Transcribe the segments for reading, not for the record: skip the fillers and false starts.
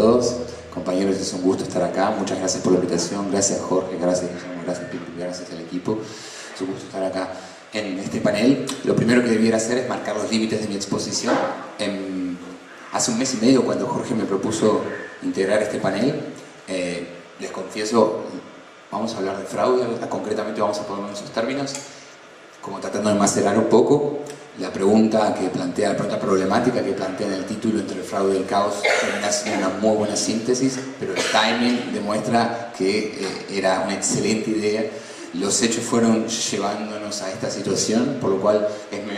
todos. Compañeros, es un gusto estar acá. Muchas gracias por la invitación. Gracias Jorge, gracias Guillermo, gracias Pipi, gracias al equipo. Es un gusto estar acá en este panel. Lo primero que debiera hacer es marcar los límites de mi exposición. Hace un mes y medio, cuando Jorge me propuso integrar este panel, les confieso, vamos a hablar de fraude, concretamente vamos a poner en esos términos, como tratando de macerar un poco la pregunta que plantea, la pregunta problemática que plantea en el título entre el fraude y el caos. Es una muy buena síntesis, pero el timing demuestra que era una excelente idea. Los hechos fueron llevándonos a esta situación, por lo cual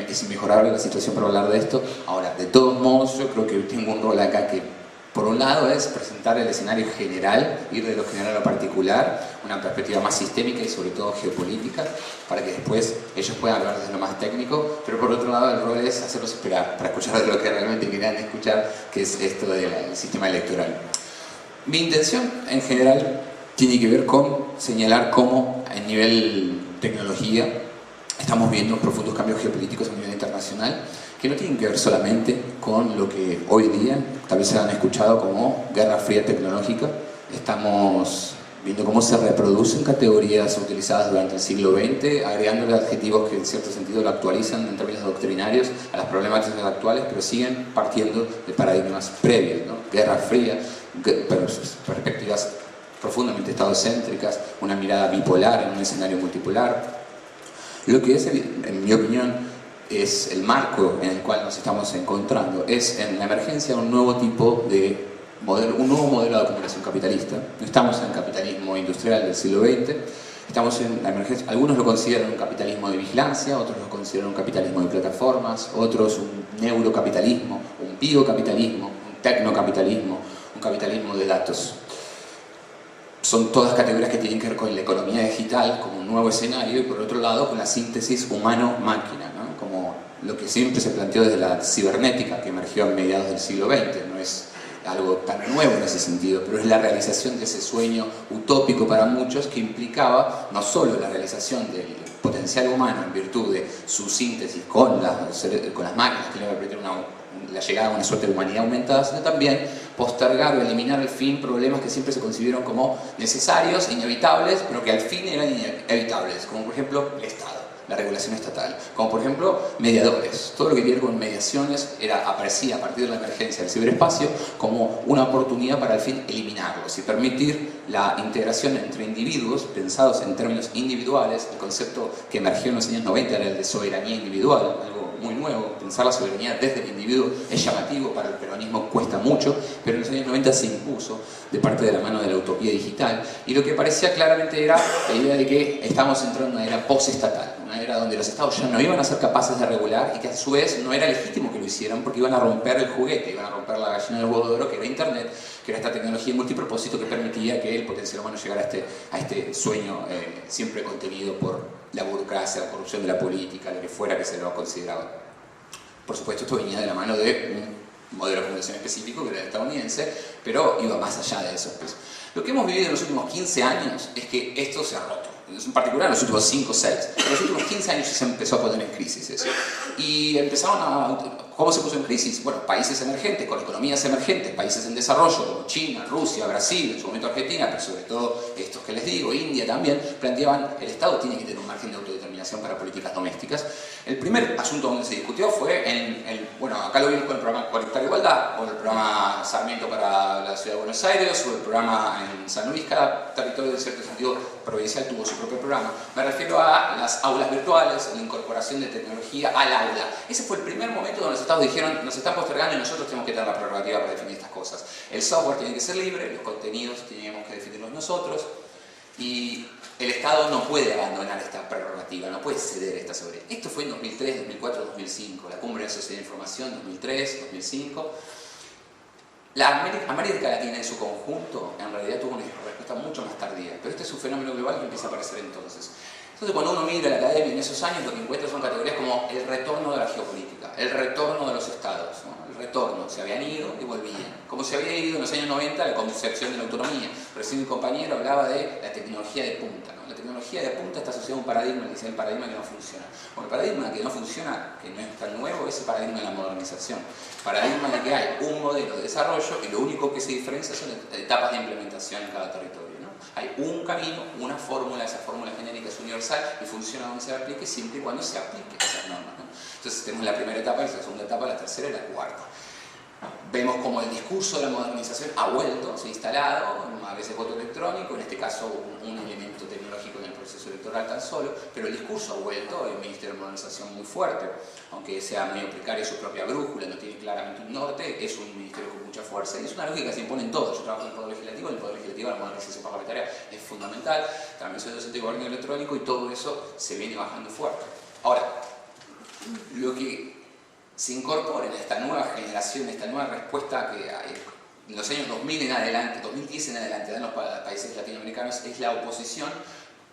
es inmejorable la situación para hablar de esto. Ahora, de todos modos, yo creo que tengo un rol acá que, por un lado, es presentar el escenario general, ir de lo general a lo particular, una perspectiva más sistémica y sobre todo geopolítica, para que después ellos puedan hablar desde lo más técnico, pero por otro lado el rol es hacerlos esperar, para escuchar de lo que realmente querían escuchar, que es esto del sistema electoral. Mi intención, en general, tiene que ver con señalar cómo, a nivel tecnología, estamos viendo profundos cambios geopolíticos a nivel internacional, que no tienen que ver solamente con lo que hoy día tal vez se han escuchado como guerra fría tecnológica. Estamos viendo cómo se reproducen categorías utilizadas durante el siglo XX, agregándole adjetivos que en cierto sentido lo actualizan en términos doctrinarios a las problemáticas actuales, pero siguen partiendo de paradigmas previos, ¿no? Guerra fría, perspectivas profundamente estadocéntricas, una mirada bipolar en un escenario multipolar. Lo que es, en mi opinión, es el marco en el cual nos estamos encontrando, es en la emergencia de un nuevo tipo de modelo, un nuevo modelo de acumulación capitalista. No estamos en el capitalismo industrial del siglo XX, estamos en la emergencia. Algunos lo consideran un capitalismo de vigilancia, otros lo consideran un capitalismo de plataformas, otros un neurocapitalismo, un biocapitalismo, un tecnocapitalismo, un capitalismo de datos. Son todas categorías que tienen que ver con la economía digital como un nuevo escenario y por otro lado con la síntesis humano-máquina, ¿no? Como lo que siempre se planteó desde la cibernética que emergió a mediados del siglo XX. No es algo tan nuevo en ese sentido, pero es la realización de ese sueño utópico para muchos que implicaba no solo la realización del potencial humano en virtud de su síntesis con las máquinas que le va a permitir la llegada a una suerte de humanidad aumentada, sino también postergar o eliminar al fin problemas que siempre se concibieron como necesarios, inevitables, pero que al fin eran inevitables, como por ejemplo el Estado, la regulación estatal, como por ejemplo mediadores. Todo lo que tiene que ver con mediaciones aparecía a partir de la emergencia del ciberespacio como una oportunidad para al fin eliminarlos y permitir la integración entre individuos pensados en términos individuales. El concepto que emergió en los años 90 era el de soberanía individual, algo muy nuevo. Pensar la soberanía desde el individuo es llamativo, para el peronismo cuesta mucho, pero en los años 90 se impuso de parte de la mano de la utopía digital, y lo que parecía claramente era la idea de que estamos entrando en una era postestatal, una era donde los estados ya no iban a ser capaces de regular y que a su vez no era legítimo que lo hicieran porque iban a romper el juguete, iban a romper la gallina del huevo de oro que era Internet, que era esta tecnología multipropósito que permitía que el potencial humano llegara a este sueño siempre contenido por la burocracia, la corrupción de la política, lo que fuera que se lo consideraba. Por supuesto, esto venía de la mano de un modelo de acumulación específico que era el estadounidense, pero iba más allá de eso. Pues. Lo que hemos vivido en los últimos 15 años es que esto se ha roto. En particular en los últimos 5 o 6. En los últimos 15 años se empezó a poner en crisis eso. Y empezaron a... ¿Cómo se puso en crisis? Bueno, países emergentes, con economías emergentes, países en desarrollo, como China, Rusia, Brasil, en su momento Argentina, pero sobre todo estos que les digo, India también, planteaban el Estado tiene que tener un margen de autodeterminación para políticas domésticas. El primer asunto donde se discutió fue bueno, acá lo vimos con el programa Conectar Igualdad, o el programa Sarmiento para la Ciudad de Buenos Aires, o el programa en San Luis. Cada territorio, en cierto sentido, provincial tuvo su propio programa. Me refiero a las aulas virtuales, la incorporación de tecnología al aula. Ese fue el primer momento donde los estados dijeron, nos están postergando y nosotros tenemos que tener la prerrogativa para definir estas cosas. El software tiene que ser libre, los contenidos tenemos que definirlos nosotros, y el Estado no puede abandonar esta prerrogativa, no puede ceder esta soberanía. Esto fue en 2003, 2004, 2005, la Cumbre de Sociedad de Información, 2003, 2005. América Latina en su conjunto en realidad tuvo una respuesta mucho más tardía, pero este es un fenómeno global que empieza a aparecer entonces. Entonces cuando uno mira la academia en esos años, lo que encuentra son categorías como el retorno de la geopolítica, el retorno de los estados, ¿no? El retorno, se habían ido y volvían, como si se había ido en los años 90 la concepción de la autonomía. Recién mi compañero hablaba de la tecnología de punta, ¿no? La tecnología de punta está asociada a un paradigma, que es el paradigma que no funciona. Bueno, el paradigma que no funciona, que no es tan nuevo, es el paradigma de la modernización. Paradigma de que hay un modelo de desarrollo y lo único que se diferencia son etapas de implementación en cada territorio, ¿no? Hay un camino, una fórmula, esa fórmula genérica es universal y funciona donde se aplique siempre y cuando se aplique esas normas, ¿no? Entonces tenemos la primera etapa, la segunda etapa, la tercera y la cuarta. Vemos como el discurso de la modernización ha vuelto, se ha instalado, a veces voto electrónico, en este caso un elemento tecnológico en el proceso electoral tan solo, pero el discurso ha vuelto, hay un Ministerio de Modernización muy fuerte, aunque sea medio precario su propia brújula, no tiene claramente un norte, es un ministerio con mucha fuerza y es una lógica que se impone en todo. Yo trabajo en el Poder Legislativo la modernización parlamentaria es fundamental, también soy docente de gobierno electrónico y todo eso se viene bajando fuerte. Ahora, lo que se incorpora en esta nueva generación, esta nueva respuesta que en los años 2000 en adelante, 2010 en adelante dan los países latinoamericanos, es la oposición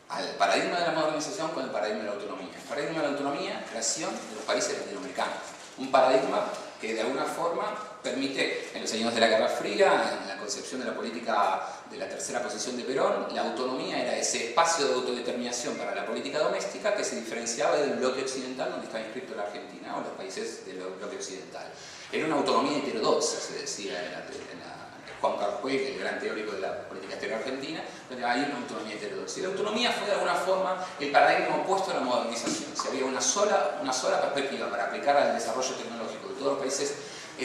al paradigma de la modernización con el paradigma de la autonomía. El paradigma de la autonomía, creación de los países latinoamericanos. Un paradigma que de alguna forma permite, en los años de la Guerra Fría, en la concepción de la política de la tercera posición de Perón, la autonomía era ese espacio de autodeterminación para la política doméstica que se diferenciaba del bloque occidental donde estaba inscrito la Argentina o los países del bloque occidental. Era una autonomía heterodoxa, se decía Juan Carlos Puig, el gran teórico de la política exterior argentina, donde hay una autonomía heterodoxa. Y la autonomía fue de alguna forma el paradigma opuesto a la modernización. Si había una sola perspectiva para aplicar al desarrollo tecnológico de todos los países,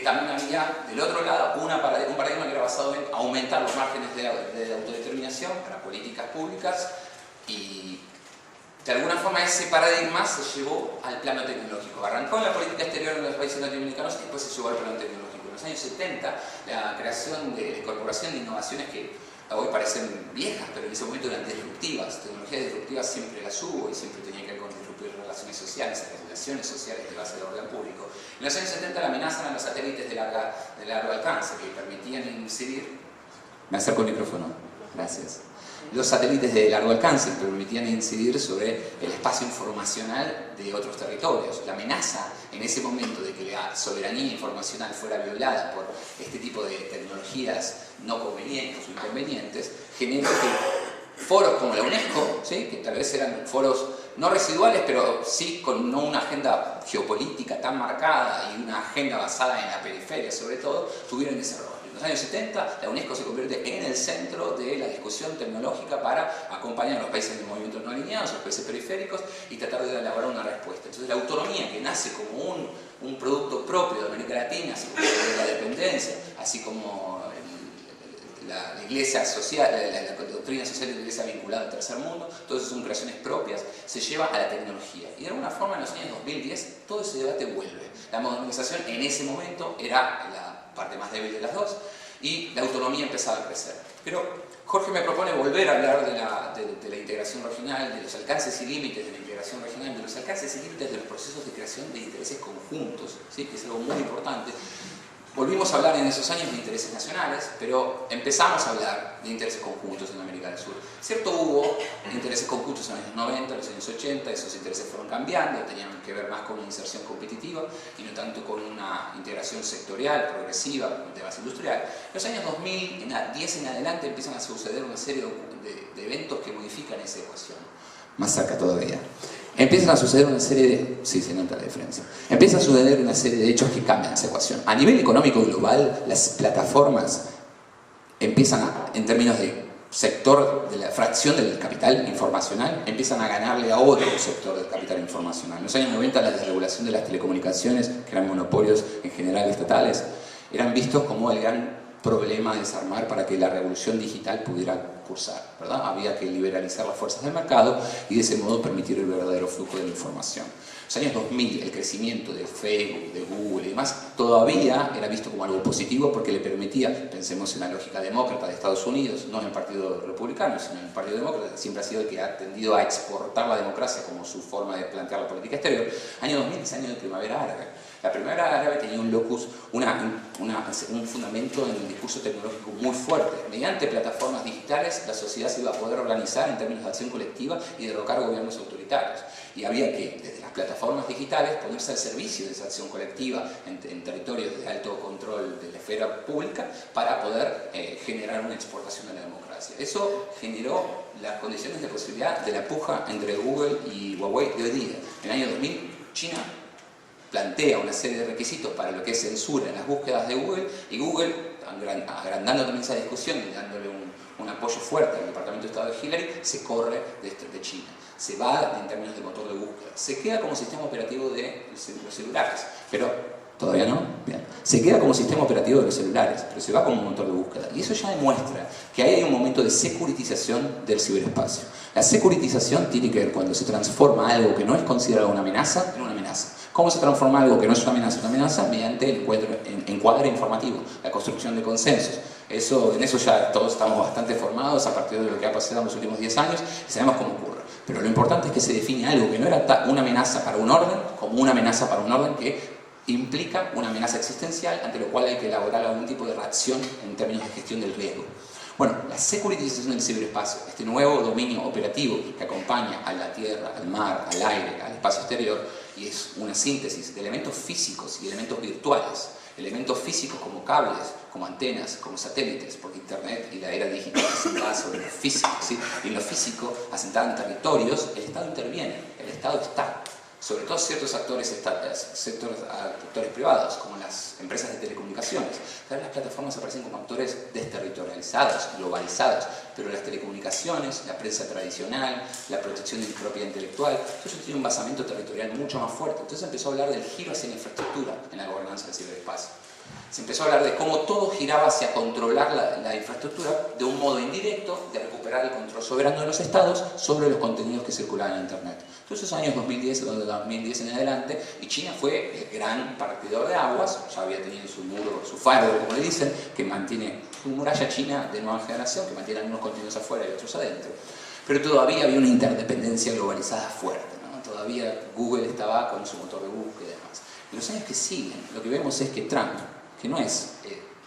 también había del otro lado un paradigma que era basado en aumentar los márgenes de autodeterminación para políticas públicas y de alguna forma ese paradigma se llevó al plano tecnológico. Arrancó en la política exterior en los países latinoamericanos y después se llevó al plano tecnológico. En los años 70, la creación de incorporación de innovaciones que hoy parecen viejas, pero en ese momento eran disruptivas. Tecnologías disruptivas siempre las hubo y siempre tenía que ver con disruptir relaciones sociales, regulaciones sociales de base del orden público. En los años 70 la amenaza eran los satélites de largo alcance que permitían incidir. Me acerco al micrófono, gracias. Los satélites de largo alcance que permitían incidir sobre el espacio informacional de otros territorios. La amenaza en ese momento de que la soberanía informacional fuera violada por este tipo de tecnologías no convenientes o inconvenientes generó que foros como la UNESCO, ¿sí?, que tal vez eran foros no residuales, pero sí con no una agenda geopolítica tan marcada y una agenda basada en la periferia sobre todo, tuvieron ese rol. En los años 70 la UNESCO se convierte en el centro de la discusión tecnológica para acompañar a los países de movimientos no alineados, a los países periféricos y tratar de elaborar una respuesta. Entonces la autonomía, que nace como un producto propio de América Latina, así como la dependencia, así como la iglesia social, la doctrina social de la iglesia vinculada al tercer mundo, todo eso son creaciones propias, se lleva a la tecnología. Y de alguna forma en los años 2010 todo ese debate vuelve. La modernización en ese momento era la parte más débil de las dos y la autonomía empezaba a crecer. Pero Jorge me propone volver a hablar de la integración regional, de los alcances y límites de la integración regional, de los alcances y límites de los procesos de creación de intereses conjuntos, ¿sí?, que es algo muy importante. Volvimos a hablar en esos años de intereses nacionales, pero empezamos a hablar de intereses conjuntos en América del Sur. Cierto, hubo intereses conjuntos en los años 90, en los años 80, esos intereses fueron cambiando, tenían que ver más con una inserción competitiva y no tanto con una integración sectorial, progresiva, de base industrial. En los años 2010 en adelante empiezan a suceder una serie de eventos que modifican esa ecuación. Más cerca todavía. Empiezan a suceder una serie de... Sí, se nota la diferencia. Empieza a suceder una serie de hechos que cambian esa ecuación. A nivel económico global, las plataformas empiezan en términos de sector, de la fracción del capital informacional, empiezan a ganarle a otro sector del capital informacional. En los años 90, la desregulación de las telecomunicaciones, que eran monopolios en general estatales, eran vistos como el gran problema a desarmar para que la revolución digital pudiera cursar, ¿verdad? Había que liberalizar las fuerzas del mercado y de ese modo permitir el verdadero flujo de la información. En los años 2000, el crecimiento de Facebook, de Google y demás, todavía era visto como algo positivo porque le permitía, pensemos en la lógica demócrata de Estados Unidos, no en el Partido Republicano, sino en el Partido Demócrata, que siempre ha sido el que ha tendido a exportar la democracia como su forma de plantear la política exterior. Año 2000 es año de primavera árabe. La primavera árabe tenía un locus, una un fundamento en el discurso tecnológico muy fuerte. Mediante plataformas digitales, la sociedad se iba a poder organizar en términos de acción colectiva y derrocar gobiernos autoritarios. Y había que, desde las plataformas digitales, ponerse al servicio de esa acción colectiva en territorios de alto control de la esfera pública para poder generar una exportación de la democracia. Eso generó las condiciones de posibilidad de la puja entre Google y Huawei de hoy día. En el año 2000, China plantea una serie de requisitos para lo que es censura en las búsquedas de Google, y Google, agrandando también esa discusión y dándole un apoyo fuerte al Departamento de Estado de Hillary, se corre de China. Se va en términos de motor de búsqueda. Se queda como sistema operativo de los celulares, pero todavía no. Bien. Se queda como sistema operativo de los celulares, pero se va como motor de búsqueda. Y eso ya demuestra que ahí hay un momento de securitización del ciberespacio. La securitización tiene que ver cuando se transforma algo que no es considerado una amenaza en una amenaza. ¿Cómo se transforma algo que no es una amenaza en una amenaza? Mediante el encuadre informativo, la construcción de consensos. En eso ya todos estamos bastante formados a partir de lo que ha pasado en los últimos 10 años y sabemos cómo ocurre. Pero lo importante es que se define algo que no era una amenaza para un orden como una amenaza para un orden que implica una amenaza existencial ante lo cual hay que elaborar algún tipo de reacción en términos de gestión del riesgo. Bueno, la securitización del ciberespacio, este nuevo dominio operativo que acompaña a la tierra, al mar, al aire, al espacio exterior, y es una síntesis de elementos físicos y elementos virtuales. Elementos físicos como cables, como antenas, como satélites, porque Internet y la era digital se asentada sobre lo físico, ¿sí? Y en lo físico, asentada en territorios, el Estado interviene, el Estado está. Sobre todo ciertos actores privados, como las empresas de telecomunicaciones. Las plataformas aparecen como actores desterritorializados, globalizados, pero las telecomunicaciones, la prensa tradicional, la protección de la propiedad intelectual, todo eso tiene un basamento territorial mucho más fuerte. Entonces empezó a hablar del giro hacia la infraestructura en la gobernanza del ciberespacio. Se empezó a hablar de cómo todo giraba hacia controlar la infraestructura de un modo indirecto, de recuperar el control soberano de los estados sobre los contenidos que circulaban en Internet. Entonces, años 2010 en adelante, y China fue el gran partidor de aguas, ya había tenido su muro, su firewall, como le dicen, que mantiene su muralla china de nueva generación, que mantiene algunos contenidos afuera y otros adentro. Pero todavía había una interdependencia globalizada fuerte, ¿no? Todavía Google estaba con su motor de búsqueda y demás. En los años que siguen, lo que vemos es que Trump, que no es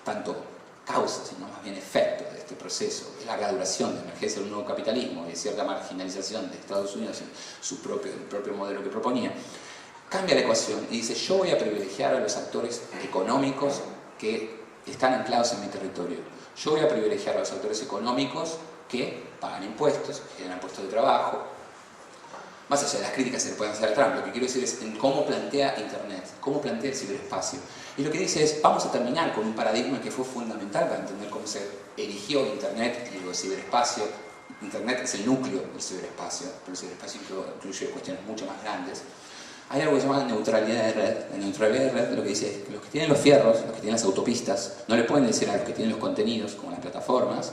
tanto causa, sino más bien efecto de este proceso de larga duración de emergencia de un nuevo capitalismo y de cierta marginalización de Estados Unidos en el propio modelo que proponía, cambia la ecuación y dice: yo voy a privilegiar a los actores económicos que están anclados en mi territorio. Yo voy a privilegiar a los actores económicos que pagan impuestos, que generan puestos de trabajo. Más allá de las críticas que se le pueden hacer a Trump, lo que quiero decir es en cómo plantea Internet, cómo plantea el ciberespacio. Y lo que dice es: vamos a terminar con un paradigma que fue fundamental para entender cómo se erigió Internet y el ciberespacio. Internet es el núcleo del ciberespacio, pero el ciberespacio incluye cuestiones mucho más grandes. Hay algo que se llama neutralidad de red. La neutralidad de red lo que dice es que los que tienen los fierros, los que tienen las autopistas, no le pueden decir a los que tienen los contenidos, como las plataformas,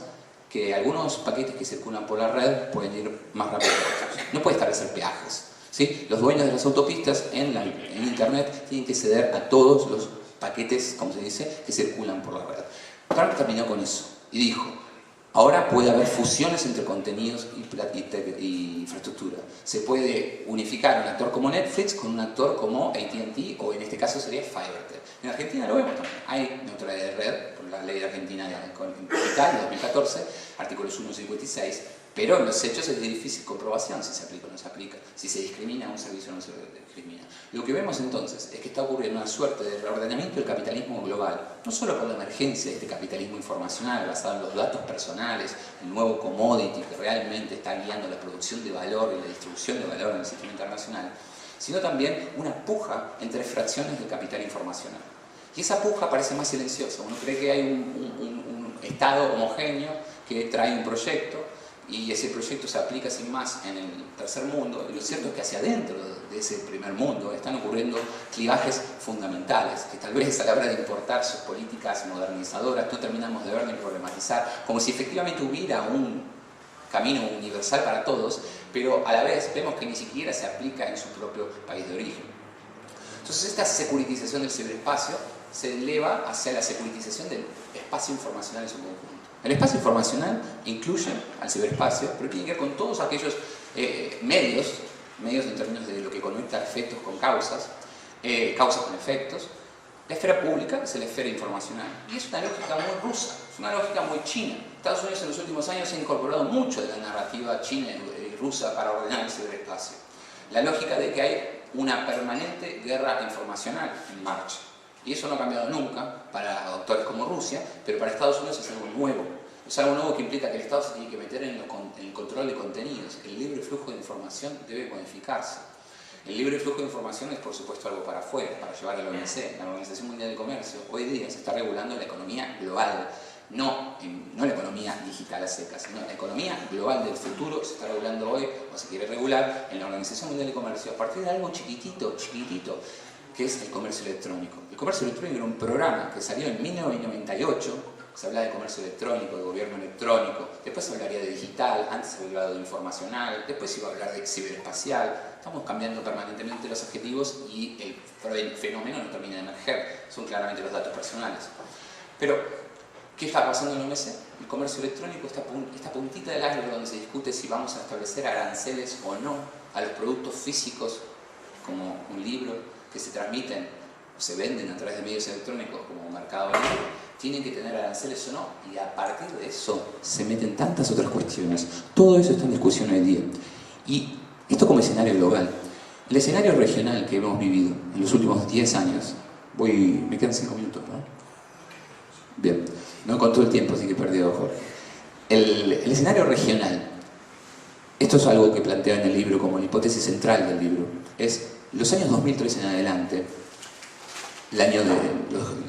que algunos paquetes que circulan por la red pueden ir más rápido que otros. No puede establecer peajes, ¿sí? Los dueños de las autopistas en Internet tienen que ceder a todos los paquetes, como se dice, que circulan por la red. Trump terminó con eso y dijo: ahora puede haber fusiones entre contenidos y infraestructura. Se puede unificar un actor como Netflix con un actor como AT&T, o en este caso sería Fivertel. En Argentina lo vemos también. Hay neutralidad de red por la ley de Argentina digital de 2014, artículos 1 y 56, pero en los hechos es de difícil comprobación si se aplica o no se aplica, si se discrimina un servicio o no se discrimina. Lo que vemos entonces es que está ocurriendo una suerte de reordenamiento del capitalismo global, no solo por la emergencia de este capitalismo informacional basado en los datos personales, el nuevo commodity que realmente está guiando la producción de valor y la distribución de valor en el sistema internacional, sino también una puja entre fracciones del capital informacional. Y esa puja parece más silenciosa. Uno cree que hay un Estado homogéneo que trae un proyecto y ese proyecto se aplica sin más en el tercer mundo, y lo cierto es que hacia adentro de ese primer mundo están ocurriendo clivajes fundamentales que tal vez a la hora de importar sus políticas modernizadoras no terminamos de ver ni problematizar, como si efectivamente hubiera un camino universal para todos, pero a la vez vemos que ni siquiera se aplica en su propio país de origen. Entonces esta securitización del ciberespacio se eleva hacia la securitización del espacio informacional en su conjunto. El espacio informacional incluye al ciberespacio, pero tiene que ver con todos aquellos medios en términos de lo que conecta efectos con causas, causas con efectos, la esfera pública, que es la esfera informacional. Y es una lógica muy rusa, es una lógica muy china. Estados Unidos en los últimos años ha incorporado mucho de la narrativa china y rusa para ordenar el ciberespacio. La lógica de que hay una permanente guerra informacional en marcha. Y eso no ha cambiado nunca para autores como Rusia, pero para Estados Unidos es algo nuevo. Es algo nuevo que implica que el Estado se tiene que meter en el control de contenidos. El libre flujo de información debe modificarse. El libre flujo de información es, por supuesto, algo para afuera, para llevar a la OMC, la Organización Mundial del Comercio. Hoy día se está regulando la economía global, no la economía digital a secas, sino la economía global del futuro se está regulando hoy, o se quiere regular, en la Organización Mundial del Comercio, a partir de algo chiquitito, que es el comercio electrónico. El comercio electrónico era un programa que salió en 1998, se hablaba de comercio electrónico, de gobierno electrónico, después se hablaría de digital, antes se hablaba de informacional, después se iba a hablar de ciberespacial. Estamos cambiando permanentemente los adjetivos y el fenómeno no termina de emerger, son claramente los datos personales. Pero, ¿qué está pasando en la OMC? El comercio electrónico, esta puntita del iceberg donde se discute si vamos a establecer aranceles o no a los productos físicos, como un libro, que se transmiten o se venden a través de medios electrónicos como Mercado Libre, tienen que tener aranceles o no, y a partir de eso se meten tantas otras cuestiones. Todo eso está en discusión hoy día. Y esto como escenario global. El escenario regional que hemos vivido en los últimos 10 años, me quedan 5 minutos, ¿no? Bien, no con todo el tiempo, así que he perdido, Jorge. El escenario regional, esto es algo que planteo en el libro como la hipótesis central del libro, es los años 2003 en adelante, el año de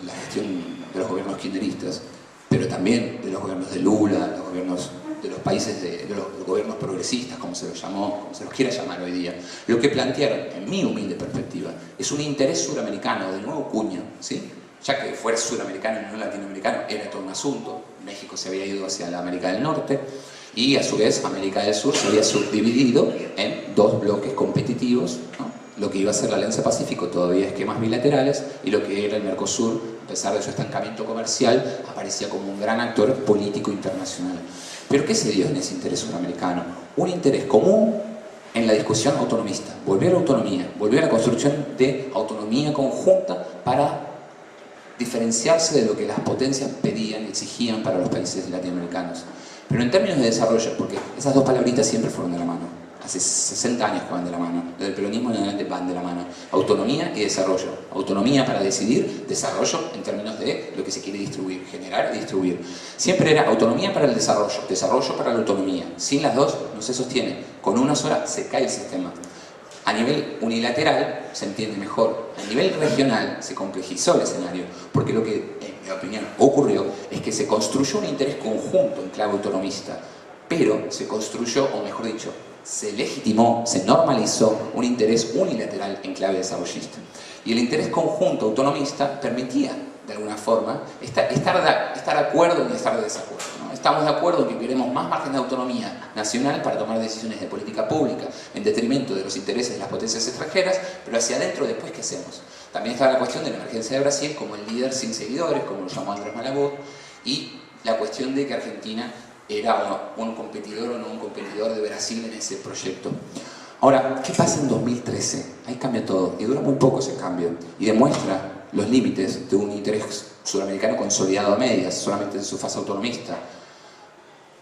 la gestión de los gobiernos kirchneristas, pero también de los gobiernos de Lula, los gobiernos de los países, de los gobiernos progresistas, como se los llamó, como se los quiera llamar hoy día. Lo que plantearon, en mi humilde perspectiva, es un interés suramericano de nuevo cuño, ¿sí? Ya que fuera suramericano y no latinoamericano, era todo un asunto. México se había ido hacia la América del Norte y a su vez América del Sur se había subdividido en dos bloques competitivos, ¿no? Lo que iba a ser la Alianza Pacífico, todavía esquemas bilaterales, y lo que era el Mercosur, a pesar de su estancamiento comercial, aparecía como un gran actor político internacional. ¿Pero qué se dio en ese interés suramericano? Un interés común en la discusión autonomista, volver a la autonomía, volver a la construcción de autonomía conjunta para diferenciarse de lo que las potencias pedían y exigían para los países latinoamericanos. Pero en términos de desarrollo, porque esas dos palabritas siempre fueron de la mano, hace 60 años que van de la mano, desde el peronismo en adelante van de la mano, autonomía y desarrollo, autonomía para decidir, desarrollo en términos de lo que se quiere distribuir, generar y distribuir. Siempre era autonomía para el desarrollo, desarrollo para la autonomía, sin las dos no se sostiene, con una sola se cae el sistema. A nivel unilateral se entiende mejor, a nivel regional se complejizó el escenario, porque lo que, en mi opinión, ocurrió es que se construyó un interés conjunto en clave autonomista, pero se construyó, o mejor dicho, se legitimó, se normalizó un interés unilateral en clave desarrollista. Y el interés conjunto autonomista permitía, de alguna forma, estar de acuerdo y estar de desacuerdo, ¿no? Estamos de acuerdo en que queremos más margen de autonomía nacional para tomar decisiones de política pública en detrimento de los intereses de las potencias extranjeras, pero hacia adentro después, ¿qué hacemos? También estaba la cuestión de la emergencia de Brasil como el líder sin seguidores, como lo llamó Andrés Malabou, y la cuestión de que Argentina era un competidor o no un competidor de Brasil en ese proyecto. Ahora, ¿qué pasa en 2013? Ahí cambia todo, y dura muy poco ese cambio, y demuestra los límites de un interés sudamericano consolidado a medias, solamente en su fase autonomista.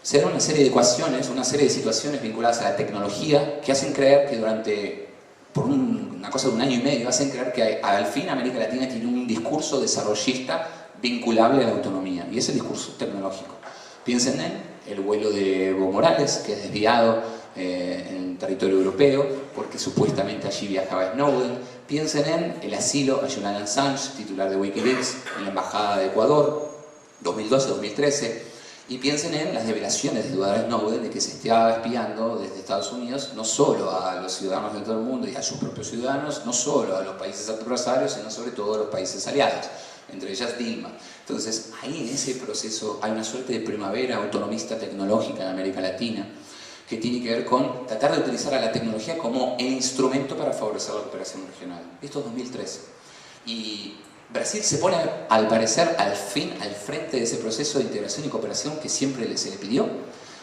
Se dan una serie de ecuaciones, una serie de situaciones vinculadas a la tecnología que hacen creer que por una cosa de un año y medio, hacen creer que al fin América Latina tiene un discurso desarrollista vinculable a la autonomía, y es el discurso tecnológico. Piensen en el vuelo de Evo Morales, que es desviado en territorio europeo, porque supuestamente allí viajaba Snowden. Piensen en el asilo a Julian Assange, titular de Wikileaks, en la Embajada de Ecuador, 2012-2013. Y piensen en las revelaciones de Edward Snowden de que se estaba espiando desde Estados Unidos no solo a los ciudadanos de todo el mundo y a sus propios ciudadanos, no solo a los países adversarios, sino sobre todo a los países aliados, entre ellas Dilma. Entonces, ahí en ese proceso hay una suerte de primavera autonomista tecnológica en América Latina que tiene que ver con tratar de utilizar a la tecnología como el instrumento para favorecer la cooperación regional. Esto es 2013. Y Brasil se pone, al parecer, al fin, al frente de ese proceso de integración y cooperación que siempre se le pidió,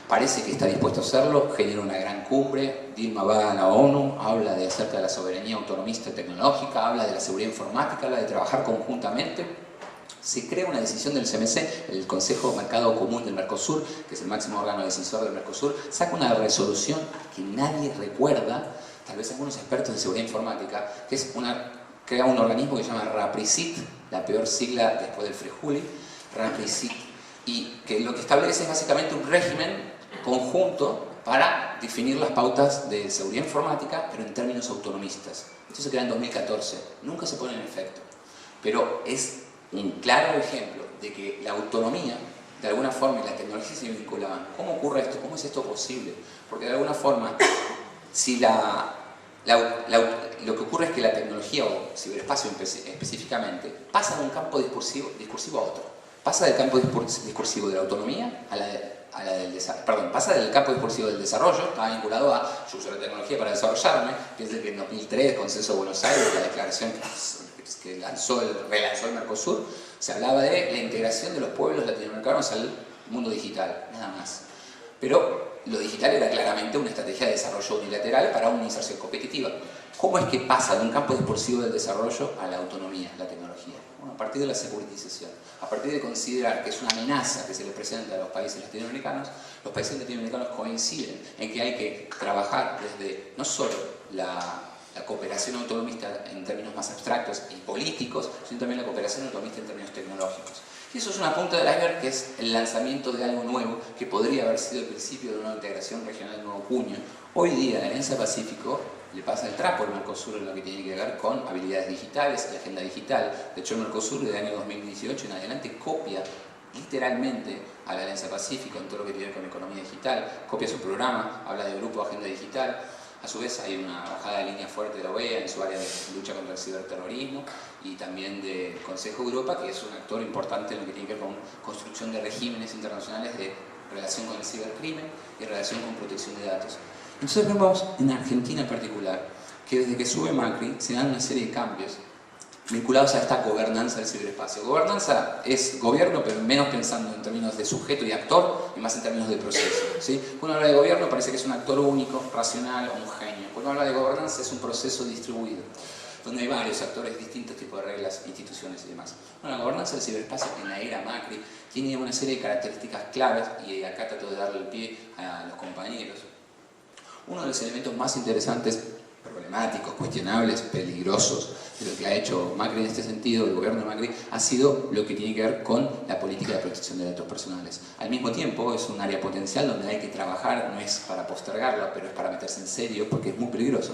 parece que está dispuesto a hacerlo, genera una gran cumbre, Dilma va a la ONU, habla acerca de la soberanía autonomista tecnológica, habla de la seguridad informática, habla de trabajar conjuntamente. Se crea una decisión del CMC, el Consejo Mercado Común del Mercosur, que es el máximo órgano decisor del Mercosur, saca una resolución que nadie recuerda, tal vez algunos expertos de seguridad informática, que es crea un organismo que se llama RAPRICIT, la peor sigla después del Frejuli, RAPRICIT, y que lo que establece es básicamente un régimen conjunto para definir las pautas de seguridad informática, pero en términos autonomistas. Esto se crea en 2014, nunca se pone en efecto, pero es un claro ejemplo de que la autonomía, de alguna forma, y la tecnología se vinculaban. ¿Cómo ocurre esto? ¿Cómo es esto posible? Porque de alguna forma, si lo que ocurre es que la tecnología, o ciberespacio específicamente, pasa de un campo discursivo a otro. Pasa del campo discursivo de la autonomía pasa del campo discursivo del desarrollo, estaba vinculado a yo uso la tecnología para desarrollarme. Piensen que en 2003, Consenso de Buenos Aires, la declaración que relanzó el Mercosur, se hablaba de la integración de los pueblos latinoamericanos al mundo digital, nada más. Pero lo digital era claramente una estrategia de desarrollo unilateral para una inserción competitiva. ¿Cómo es que pasa de un campo discursivo del desarrollo a la autonomía, la tecnología? Bueno, a partir de la securitización, a partir de considerar que es una amenaza que se le presenta a los países latinoamericanos coinciden en que hay que trabajar desde no solo la cooperación autonomista en términos más abstractos y políticos, sino también la cooperación autonomista en términos tecnológicos. Y eso es una punta del iceberg, que es el lanzamiento de algo nuevo que podría haber sido el principio de una integración regional de nuevo cuño. Hoy día, la Alianza Pacífico le pasa el trapo al Mercosur en lo que tiene que ver con habilidades digitales y agenda digital. De hecho, el Mercosur desde el año 2018 en adelante copia literalmente a la Alianza Pacífico en todo lo que tiene que ver con economía digital, copia su programa, habla de grupo de agenda digital. A su vez hay una bajada de línea fuerte de la OEA en su área de lucha contra el ciberterrorismo y también del Consejo de Europa, que es un actor importante en lo que tiene que ver con construcción de regímenes internacionales de relación con el cibercrimen y relación con protección de datos. Entonces vemos en Argentina en particular que desde que sube Macri se dan una serie de cambios vinculados a esta gobernanza del ciberespacio. Gobernanza es gobierno, pero menos pensando en términos de sujeto y actor, y más en términos de proceso, ¿sí? Cuando habla de gobierno parece que es un actor único, racional, homogéneo. Cuando habla de gobernanza es un proceso distribuido, donde hay varios actores, distintos tipos de reglas, instituciones y demás. Bueno, la gobernanza del ciberespacio en la era Macri tiene una serie de características claves, y acá trato de darle el pie a los compañeros. Uno de los elementos más interesantes, problemáticos, cuestionables, peligrosos de lo que ha hecho Macri en este sentido, el gobierno de Macri, ha sido lo que tiene que ver con la política de protección de datos personales. Al mismo tiempo es un área potencial donde hay que trabajar, no es para postergarla, pero es para meterse en serio porque es muy peligroso.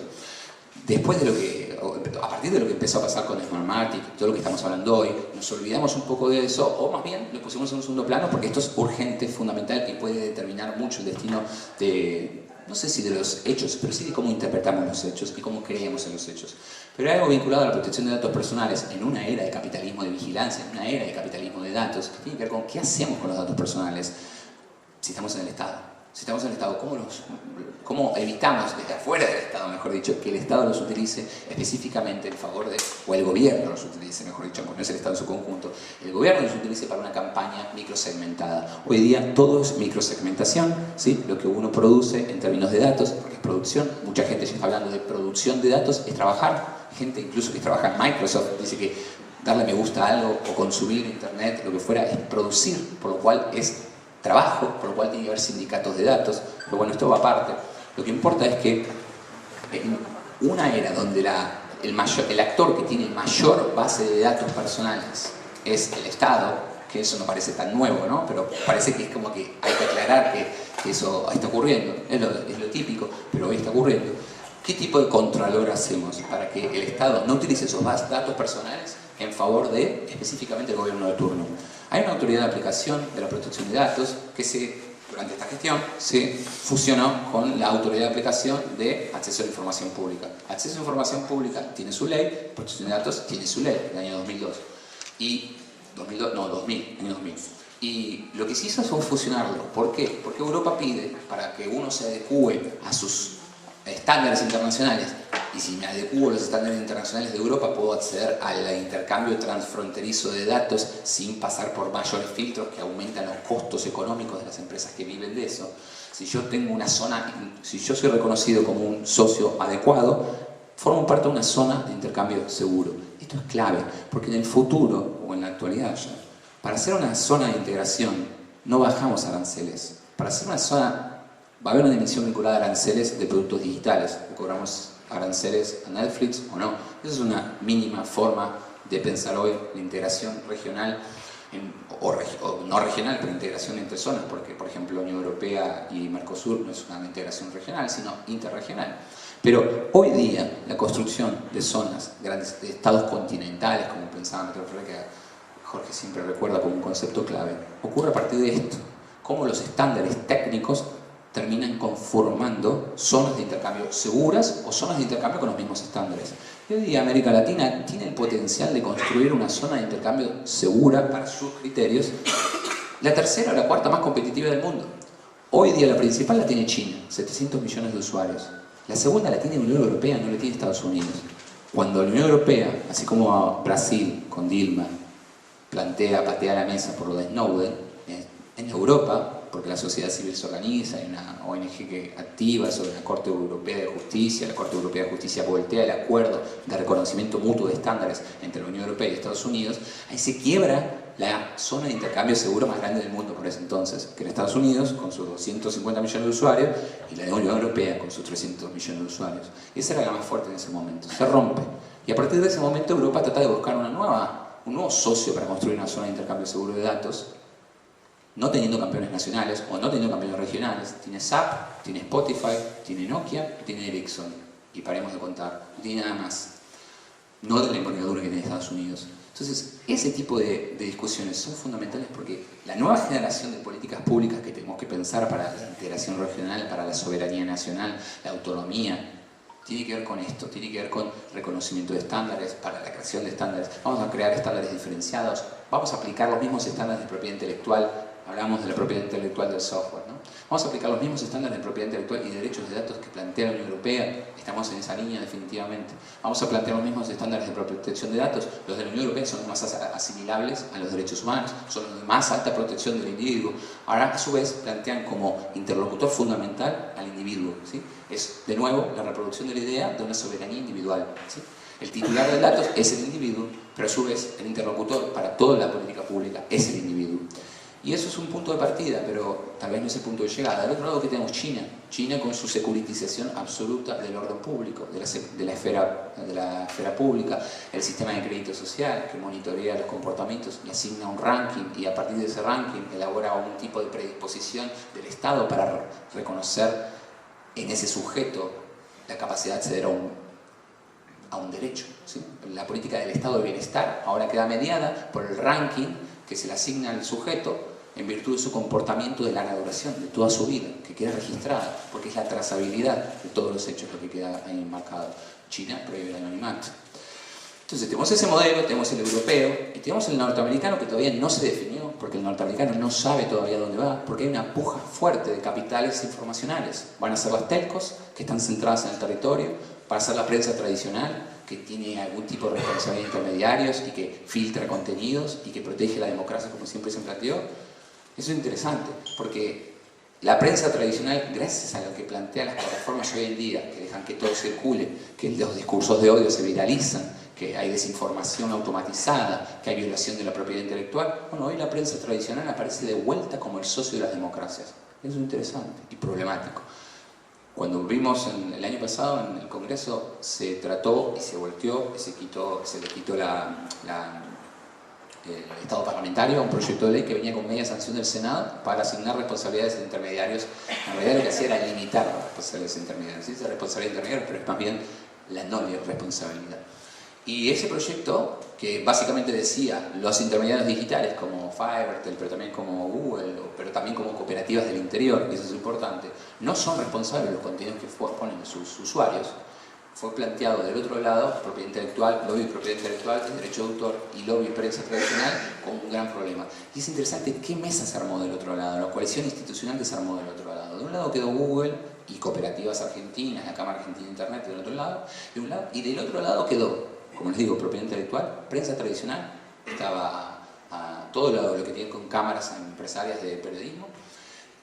Después de a partir de lo que empezó a pasar con Smartmatic, todo lo que estamos hablando hoy, nos olvidamos un poco de eso, o más bien lo pusimos en un segundo plano porque esto es urgente, fundamental y puede determinar mucho el destino de, no sé si de los hechos, pero sí de cómo interpretamos los hechos y cómo creemos en los hechos. Pero hay algo vinculado a la protección de datos personales en una era de capitalismo de vigilancia, en una era de capitalismo de datos, que tiene que ver con qué hacemos con los datos personales si estamos en el Estado. Si estamos en el Estado, ¿cómo evitamos desde afuera del Estado, mejor dicho, que el Estado los utilice específicamente en favor de, o el gobierno los utilice, mejor dicho, porque no es el Estado en su conjunto, el gobierno los utilice para una campaña microsegmentada? Hoy día todo es microsegmentación, ¿sí? Lo que uno produce en términos de datos, porque es producción, mucha gente ya está hablando de producción de datos, es trabajar, gente incluso que trabaja en Microsoft dice que darle me gusta a algo o consumir internet, lo que fuera, es producir, por lo cual es trabajo, por lo cual tiene que haber sindicatos de datos, pero bueno, esto va aparte. Lo que importa es que en una era donde el actor que tiene mayor base de datos personales es el Estado, que eso no parece tan nuevo, ¿no? Pero parece que es como que hay que aclarar que eso está ocurriendo, es lo típico, pero hoy está ocurriendo. ¿Qué tipo de controlor hacemos para que el Estado no utilice esos datos personales en favor de específicamente el gobierno de turno? Hay una autoridad de aplicación de la protección de datos que durante esta gestión se fusionó con la autoridad de aplicación de acceso a la información pública. Acceso a la información pública tiene su ley, protección de datos tiene su ley, en el año 2002. Año 2000. Y lo que se hizo fue fusionarlo. ¿Por qué? Porque Europa pide, para que uno se adecue a sus estándares internacionales, y si me adecuo a los estándares internacionales de Europa, puedo acceder al intercambio transfronterizo de datos sin pasar por mayores filtros que aumentan los costos económicos de las empresas que viven de eso. Si yo tengo una zona, si yo soy reconocido como un socio adecuado, formo parte de una zona de intercambio seguro. Esto es clave, porque en el futuro, o en la actualidad ya, para hacer una zona de integración no bajamos aranceles. Para hacer una zona, va a haber una dimensión vinculada a aranceles de productos digitales. Le cobramos aranceles a Netflix o no. Esa es una mínima forma de pensar hoy la integración regional, o no regional, pero integración entre zonas, porque por ejemplo Unión Europea y Mercosur no es una integración regional, sino interregional. Pero hoy día la construcción de zonas, grandes, de estados continentales, como pensaba Metro que Jorge siempre recuerda como un concepto clave, ocurre a partir de esto, cómo los estándares técnicos terminan conformando zonas de intercambio seguras o zonas de intercambio con los mismos estándares. Y hoy día América Latina tiene el potencial de construir una zona de intercambio segura para sus criterios, la tercera o la cuarta más competitiva del mundo. Hoy día la principal la tiene China, 700 millones de usuarios. La segunda la tiene la Unión Europea, no la tiene Estados Unidos. Cuando la Unión Europea, así como Brasil con Dilma, patea la mesa por lo de Snowden, en Europa, porque la sociedad civil se organiza, hay una ONG que activa sobre la Corte Europea de Justicia, la Corte Europea de Justicia voltea el acuerdo de reconocimiento mutuo de estándares entre la Unión Europea y Estados Unidos, ahí se quiebra la zona de intercambio seguro más grande del mundo por ese entonces, que era Estados Unidos con sus 250 millones de usuarios y la Unión Europea con sus 300 millones de usuarios. Y esa era la más fuerte en ese momento, se rompe. Y a partir de ese momento Europa trata de buscar un nuevo socio para construir una zona de intercambio seguro de datos, no teniendo campeones nacionales o no teniendo campeones regionales. Tiene SAP, tiene Spotify, tiene Nokia, tiene Ericsson. Y paremos de contar, no tiene nada más. No de la envergadura que tiene Estados Unidos. Entonces, ese tipo de discusiones son fundamentales porque la nueva generación de políticas públicas que tenemos que pensar para la integración regional, para la soberanía nacional, la autonomía, tiene que ver con esto, tiene que ver con reconocimiento de estándares, para la creación de estándares. Vamos a crear estándares diferenciados, vamos a aplicar los mismos estándares de propiedad intelectual. Hablamos de la propiedad intelectual del software, ¿no? Vamos a aplicar los mismos estándares de propiedad intelectual y derechos de datos que plantea la Unión Europea. Estamos en esa línea definitivamente. Vamos a plantear los mismos estándares de protección de datos. Los de la Unión Europea son los más asimilables a los derechos humanos, son los de más alta protección del individuo. Ahora, a su vez, plantean como interlocutor fundamental al individuo, ¿sí? Es, de nuevo, la reproducción de la idea de una soberanía individual, ¿sí? El titular de datos es el individuo, pero a su vez el interlocutor para toda la política pública es el individuo. Y eso es un punto de partida, pero tal vez no es el punto de llegada. Del otro lado que tenemos China. China con su securitización absoluta del orden público, de la esfera pública, el sistema de crédito social que monitorea los comportamientos y asigna un ranking y a partir de ese ranking elabora un tipo de predisposición del Estado para reconocer en ese sujeto la capacidad de acceder a un derecho, ¿sí? La política del Estado de bienestar ahora queda mediada por el ranking que se le asigna al sujeto en virtud de su comportamiento de larga duración, de toda su vida, que queda registrada, porque es la trazabilidad de todos los hechos lo que queda ahí marcado. China prohíbe el anonimato. Entonces tenemos ese modelo, tenemos el europeo y tenemos el norteamericano que todavía no se definió, porque el norteamericano no sabe todavía dónde va, porque hay una puja fuerte de capitales informacionales. Van a ser las telcos, que están centradas en el territorio, para ser la prensa tradicional, que tiene algún tipo de responsabilidad de intermediarios y que filtra contenidos y que protege la democracia como siempre se planteó. Eso es interesante, porque la prensa tradicional, gracias a lo que plantean las plataformas hoy en día, que dejan que todo circule, que los discursos de odio se viralizan, que hay desinformación automatizada, que hay violación de la propiedad intelectual, bueno, hoy la prensa tradicional aparece de vuelta como el socio de las democracias. Eso es interesante y problemático. Cuando vimos el año pasado en el Congreso, se trató y se volteó, se le quitó el Estado parlamentario a un proyecto de ley que venía con media sanción del Senado para asignar responsabilidades de intermediarios. En realidad lo que hacía era limitar las responsabilidades de intermediarios. Sí, responsabilidad de intermediarios, pero es más bien la no responsabilidad. Y ese proyecto, que básicamente decía los intermediarios digitales como Fivertel, pero también como Google, pero también como cooperativas del interior, y eso es importante, no son responsables de los contenidos que ponen sus usuarios. Fue planteado del otro lado, propiedad intelectual, lobby de propiedad intelectual, derecho de autor y lobby de prensa tradicional, como un gran problema. Y es interesante qué mesa se armó del otro lado, la coalición institucional que se armó del otro lado. De un lado quedó Google, y cooperativas argentinas, la Cámara Argentina de Internet del otro lado, y del otro lado quedó, como les digo, propiedad intelectual, prensa tradicional, estaba todo lo que tiene con cámaras empresarias de periodismo.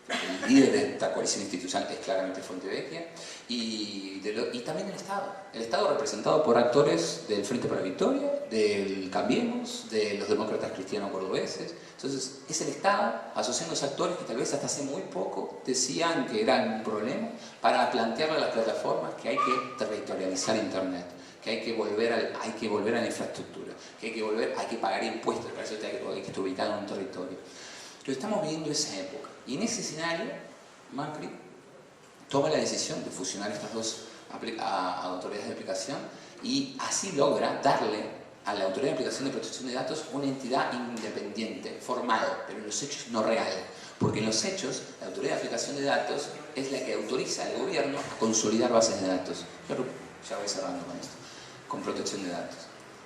El líder de esta coalición institucional es claramente Fontevecchia, y también el Estado representado por actores del Frente para la Victoria, del Cambiemos, de los demócratas cristianos cordobeses. Entonces es el Estado asociando a los actores que tal vez hasta hace muy poco decían que eran un problema, para plantearle a las plataformas que hay que territorializar Internet, que hay que volver a la infraestructura, que hay que pagar impuestos, para eso hay que estar ubicado en un territorio. Pero estamos viviendo esa época, y en ese escenario Macri toma la decisión de fusionar estas dos autoridades de aplicación, y así logra darle a la Autoridad de Aplicación de Protección de Datos una entidad independiente, formada, pero en los hechos no real. Porque en los hechos, la Autoridad de Aplicación de Datos es la que autoriza al gobierno a consolidar bases de datos. Ya voy cerrando con esto, con protección de datos.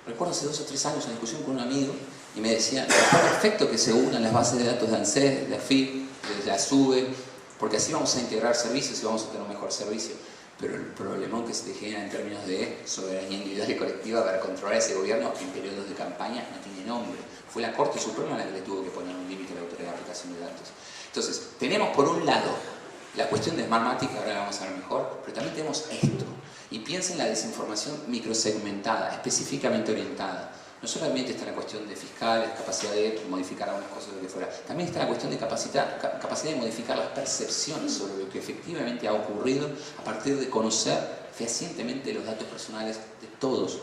Recuerdo hace 2 o 3 años una discusión con un amigo y me decía, está perfecto que se unan las bases de datos de ANSES, de AFIP, de la SUBE, porque así vamos a integrar servicios y vamos a tener un mejor servicio. Pero el problemón que se te genera en términos de soberanía individual y colectiva para controlar ese gobierno en periodos de campaña no tiene nombre. Fue la Corte Suprema la que le tuvo que poner un límite a la Autoridad de Aplicación de Datos. Entonces, tenemos por un lado la cuestión de Smartmatic, que ahora la vamos a ver mejor, pero también tenemos esto. Y piensa en la desinformación microsegmentada, específicamente orientada. No solamente está la cuestión de fiscales, capacidad de modificar algunas cosas de lo que fuera, también está la cuestión de capacidad de modificar las percepciones sobre lo que efectivamente ha ocurrido a partir de conocer fehacientemente los datos personales de todos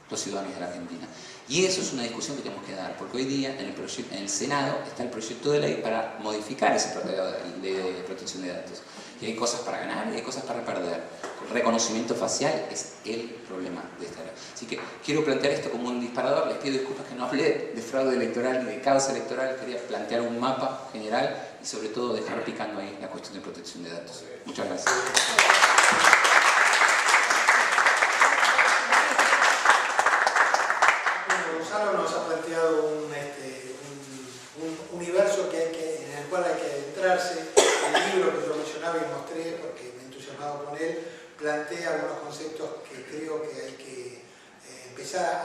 los ciudadanos de la Argentina. Y eso es una discusión que tenemos que dar, porque hoy día en el Senado está el proyecto de ley para modificar ese ley de protección de datos. Y hay cosas para ganar y hay cosas para perder. El reconocimiento facial es el problema de esta ley. Así que quiero plantear esto como un disparador. Les pido disculpas que no hablé de fraude electoral ni de causa electoral. Quería plantear un mapa general y sobre todo dejar picando ahí la cuestión de protección de datos. Muchas gracias. Gonzalo nos ha planteado un universo en el cual hay que adentrarse. El libro que yo mencionaba y mostré, porque me he entusiasmado con él, plantea algunos conceptos que creo que hay que empezar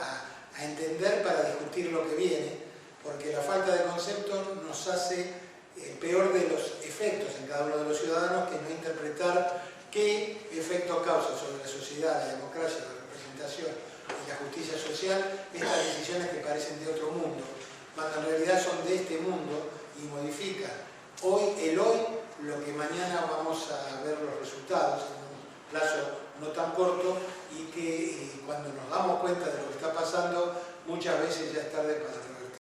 a entender para discutir lo que viene, porque la falta de conceptos nos hace el peor de los efectos en cada uno de los ciudadanos, que no interpretar qué efecto causa sobre la sociedad, la democracia, la representación y la justicia social estas decisiones que parecen de otro mundo, cuando en realidad son de este mundo y modifican el hoy, lo que mañana vamos a ver los resultados en un plazo no tan corto, y que cuando nos damos cuenta de lo que está pasando, muchas veces ya es tarde para